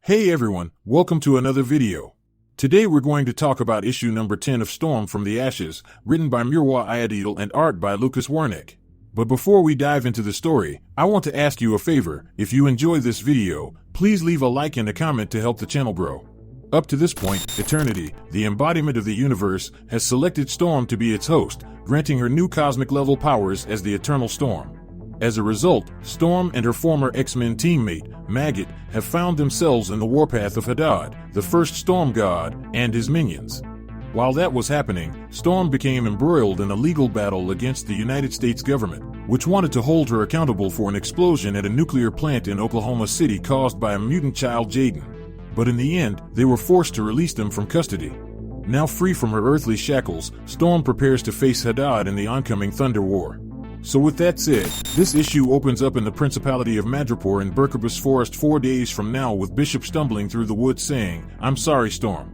Hey everyone, welcome to another video. Today we're going to talk about issue number 10 of Storm from the Ashes, written by Mirwa Ayadil and art by Lucas Wernick. But before we dive into the story, I want to ask you a favor. If you enjoy this video, please leave a like and a comment to help the channel grow. Up to this point, Eternity, the embodiment of the universe, has selected Storm to be its host, granting her new cosmic level powers as the Eternal Storm. As a result, Storm and her former X-Men teammate, Maggot, have found themselves in the warpath of Hadad, the first Storm God, and his minions. While that was happening, Storm became embroiled in a legal battle against the United States government, which wanted to hold her accountable for an explosion at a nuclear plant in Oklahoma City caused by a mutant child Jaden. But in the end, they were forced to release them from custody. Now free from her earthly shackles, Storm prepares to face Hadad in the oncoming Thunder War. So with that said, this issue opens up in the Principality of Madripoor in Berkebus Forest 4 days from now with Bishop stumbling through the woods saying, "I'm sorry, Storm."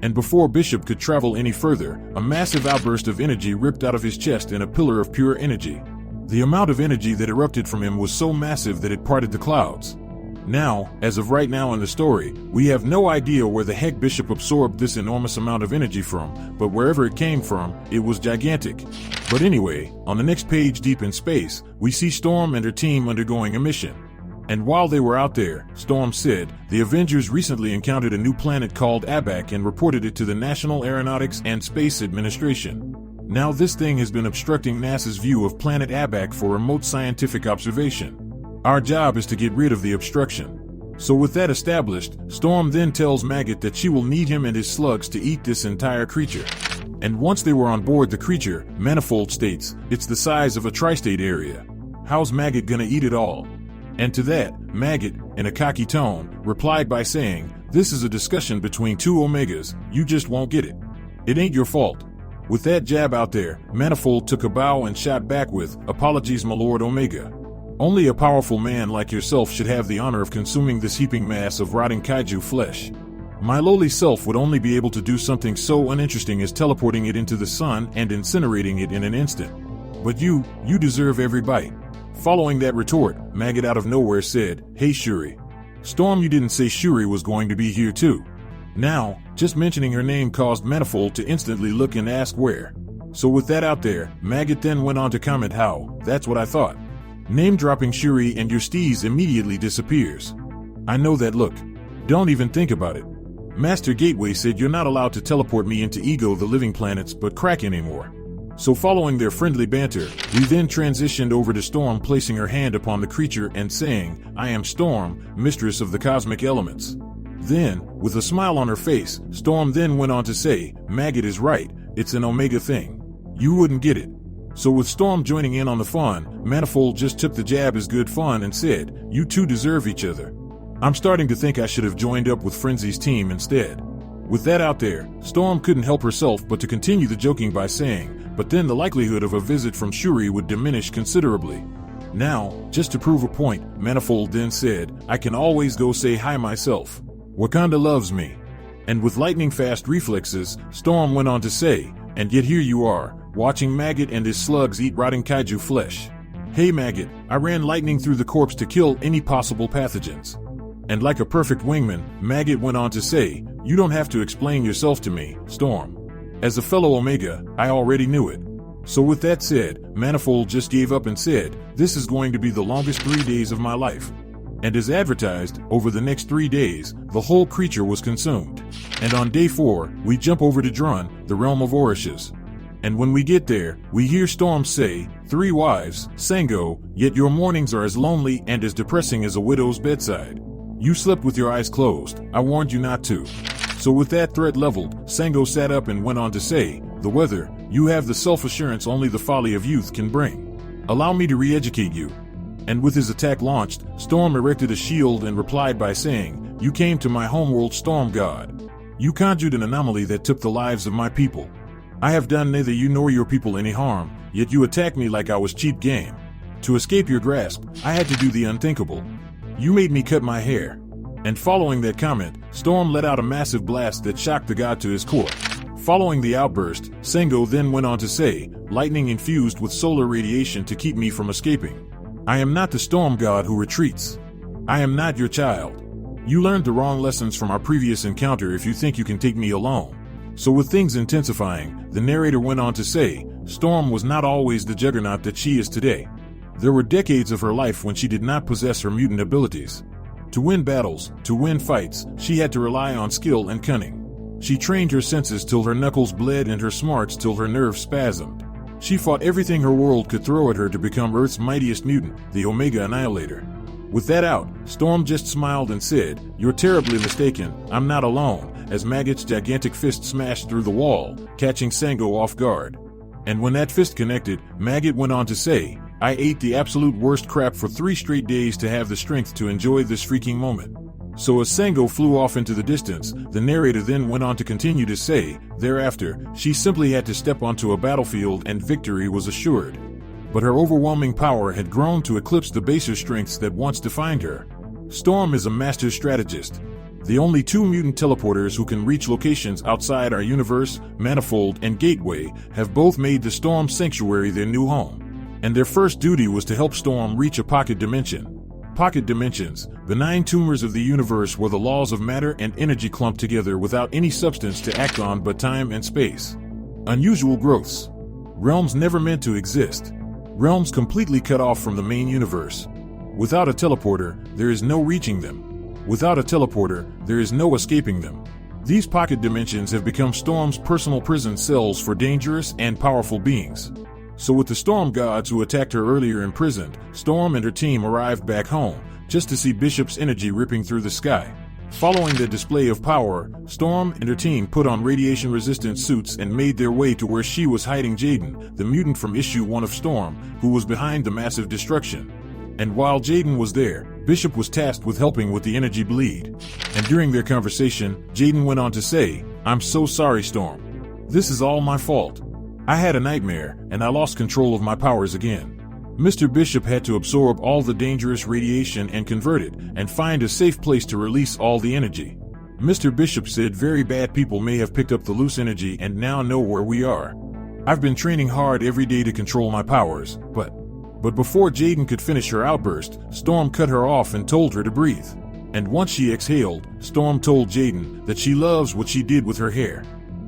And before Bishop could travel any further, a massive outburst of energy ripped out of his chest in a pillar of pure energy. The amount of energy that erupted from him was so massive that it parted the clouds. Now, as of right now in the story, we have no idea where the heck Bishop absorbed this enormous amount of energy from, but wherever it came from, it was gigantic. But anyway, on the next page deep in space, we see Storm and her team undergoing a mission. And while they were out there, Storm said, the Avengers recently encountered a new planet called Abak and reported it to the National Aeronautics and Space Administration. Now this thing has been obstructing NASA's view of planet Abak for remote scientific observation. Our job is to get rid of the obstruction. So with that established, Storm then tells Maggot that she will need him and his slugs to eat this entire creature. And once they were on board the creature, Manifold states, it's the size of a tri-state area. How's Maggot gonna eat it all? And to that, Maggot, in a cocky tone, replied by saying, this is a discussion between two Omegas, you just won't get it. It ain't your fault. With that jab out there, Manifold took a bow and shot back with, apologies my lord Omega. Only a powerful man like yourself should have the honor of consuming this heaping mass of rotting kaiju flesh. My lowly self would only be able to do something so uninteresting as teleporting it into the sun and incinerating it in an instant. But you deserve every bite. Following that retort, Maggot out of nowhere said, hey Shuri. Storm, you didn't say Shuri was going to be here too. Now, just mentioning her name caused Manifold to instantly look and ask where. So with that out there, Maggot then went on to comment how, that's what I thought. Name-dropping Shuri and your steez immediately disappears. I know that look. Don't even think about it. Master Gateway said you're not allowed to teleport me into Ego the living planets but Crack anymore. So following their friendly banter, we then transitioned over to Storm placing her hand upon the creature and saying, I am Storm, mistress of the cosmic elements. Then, with a smile on her face, Storm then went on to say, Maggot is right, it's an Omega thing. You wouldn't get it. So with Storm joining in on the fun, Manifold just took the jab as good fun and said, you two deserve each other. I'm starting to think I should have joined up with Frenzy's team instead. With that out there, Storm couldn't help herself but to continue the joking by saying, but then the likelihood of a visit from Shuri would diminish considerably. Now, just to prove a point, Manifold then said, I can always go say hi myself. Wakanda loves me. And with lightning-fast reflexes, Storm went on to say, and yet here you are, watching Maggot and his slugs eat rotting kaiju flesh. Hey Maggot, I ran lightning through the corpse to kill any possible pathogens. And like a perfect wingman, Maggot went on to say, you don't have to explain yourself to me, Storm. As a fellow Omega, I already knew it. So with that said, Manifold just gave up and said, this is going to be the longest 3 days of my life. And as advertised, over the next 3 days, the whole creature was consumed. And on day 4, we jump over to Drun, the realm of Orishas. And when we get there, we hear Storm say, 3 wives, Sango, yet your mornings are as lonely and as depressing as a widow's bedside. You slept with your eyes closed, I warned you not to. So with that threat leveled, Sango sat up and went on to say, the weather, you have the self-assurance only the folly of youth can bring. Allow me to re-educate you. And with his attack launched, Storm erected a shield and replied by saying, you came to my homeworld, Storm God. You conjured an anomaly that took the lives of my people. I have done neither you nor your people any harm, yet you attacked me like I was cheap game. To escape your grasp, I had to do the unthinkable. You made me cut my hair. And following that comment, Storm let out a massive blast that shocked the god to his core. Following the outburst, Sango then went on to say, lightning infused with solar radiation to keep me from escaping. I am not the storm god who retreats. I am not your child. You learned the wrong lessons from our previous encounter if you think you can take me alone. So with things intensifying, the narrator went on to say, Storm was not always the juggernaut that she is today. There were decades of her life when she did not possess her mutant abilities. To win battles, to win fights, she had to rely on skill and cunning. She trained her senses till her knuckles bled and her smarts till her nerves spasmed. She fought everything her world could throw at her to become Earth's mightiest mutant, the Omega Annihilator. With that out, Storm just smiled and said, "You're terribly mistaken, I'm not alone," as Maggot's gigantic fist smashed through the wall, catching Sango off guard. And when that fist connected, Maggot went on to say, "I ate the absolute worst crap for 3 straight days to have the strength to enjoy this freaking moment." So as Sango flew off into the distance, the narrator then went on to continue to say, thereafter, she simply had to step onto a battlefield and victory was assured. But her overwhelming power had grown to eclipse the baser strengths that once defined her. Storm is a master strategist. The only 2 mutant teleporters who can reach locations outside our universe, Manifold and Gateway, have both made the Storm Sanctuary their new home. And their first duty was to help Storm reach a pocket dimension. Pocket dimensions, benign tumors of the universe where the laws of matter and energy clump together without any substance to act on but time and space. Unusual growths. Realms never meant to exist. Realms completely cut off from the main universe. Without a teleporter, there is no reaching them. Without a teleporter, there is no escaping them. These pocket dimensions have become Storm's personal prison cells for dangerous and powerful beings. So with the Storm Gods who attacked her earlier imprisoned, Storm and her team arrived back home, just to see Bishop's energy ripping through the sky. Following the display of power, Storm and her team put on radiation-resistant suits and made their way to where she was hiding Jaden, the mutant from Issue 1 of Storm, who was behind the massive destruction. And while Jaden was there, Bishop was tasked with helping with the energy bleed. And during their conversation, Jaden went on to say, "I'm so sorry, Storm. This is all my fault. I had a nightmare, and I lost control of my powers again. Mr. Bishop had to absorb all the dangerous radiation and convert it, and find a safe place to release all the energy. Mr. Bishop said very bad people may have picked up the loose energy and now know where we are. I've been training hard every day to control my powers, but before Jaden could finish her outburst, Storm cut her off and told her to breathe. And once she exhaled, Storm told Jaden that she loves what she did with her hair.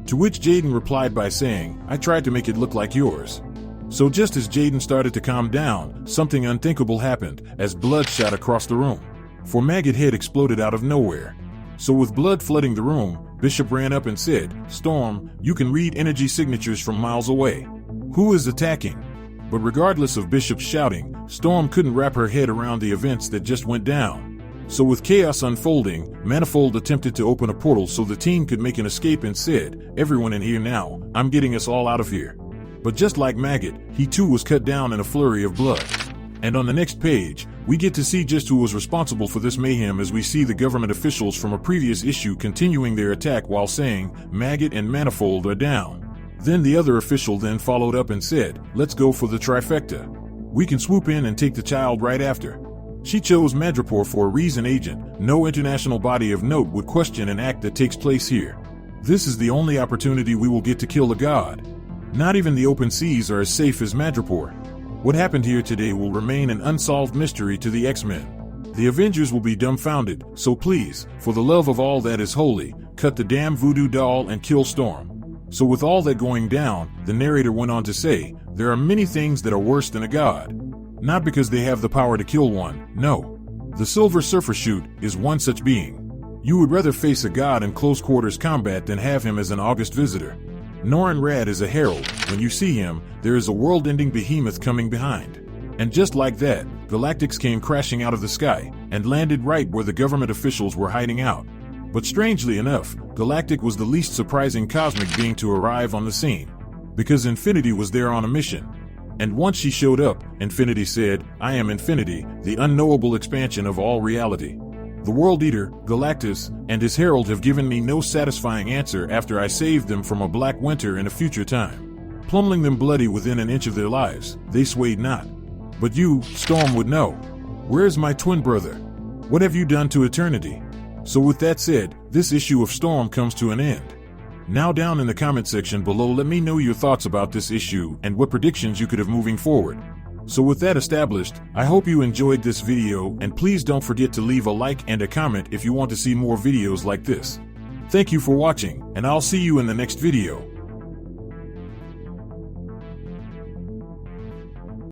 To which Jaden replied by saying, "I tried to make it look like yours." So just as Jaden started to calm down, something unthinkable happened as blood shot across the room. For Maggot head exploded out of nowhere. So with blood flooding the room, Bishop ran up and said, "Storm, you can read energy signatures from miles away. Who is attacking?" But regardless of Bishop's shouting, Storm couldn't wrap her head around the events that just went down. So with chaos unfolding, Manifold attempted to open a portal so the team could make an escape and said, "Everyone in here now, I'm getting us all out of here." But just like Maggot, he too was cut down in a flurry of blood. And on the next page, we get to see just who was responsible for this mayhem as we see the government officials from a previous issue continuing their attack while saying, "Maggot and Manifold are down." Then the other official then followed up and said, "Let's go for the trifecta. We can swoop in and take the child right after." She chose Madripoor for a reason, agent. No international body of note would question an act that takes place here. This is the only opportunity we will get to kill a god. Not even the open seas are as safe as Madripoor. What happened here today will remain an unsolved mystery to the X-Men. The Avengers will be dumbfounded, so please, for the love of all that is holy, cut the damn voodoo doll and kill Storm. So with all that going down, the narrator went on to say, there are many things that are worse than a god. Not because they have the power to kill one, no. The Silver Surfer Shoot is one such being. You would rather face a god in close quarters combat than have him as an august visitor. Norrin Rad is a herald. When you see him, there is a world-ending behemoth coming behind. And just like that, Galactix came crashing out of the sky and landed right where the government officials were hiding out. But strangely enough, Galactic was the least surprising cosmic being to arrive on the scene. Because Infinity was there on a mission. And once she showed up, Infinity said, "I am Infinity, the unknowable expansion of all reality. The World Eater, Galactus, and his herald have given me no satisfying answer after I saved them from a black winter in a future time. Plummeting them bloody within an inch of their lives, they swayed not. But you, Storm, would know. Where is my twin brother? What have you done to eternity?" So with that said, this issue of Storm comes to an end. Now down in the comment section below, let me know your thoughts about this issue and what predictions you could have moving forward. So with that established, I hope you enjoyed this video, and please don't forget to leave a like and a comment if you want to see more videos like this. Thank you for watching, and I'll see you in the next video.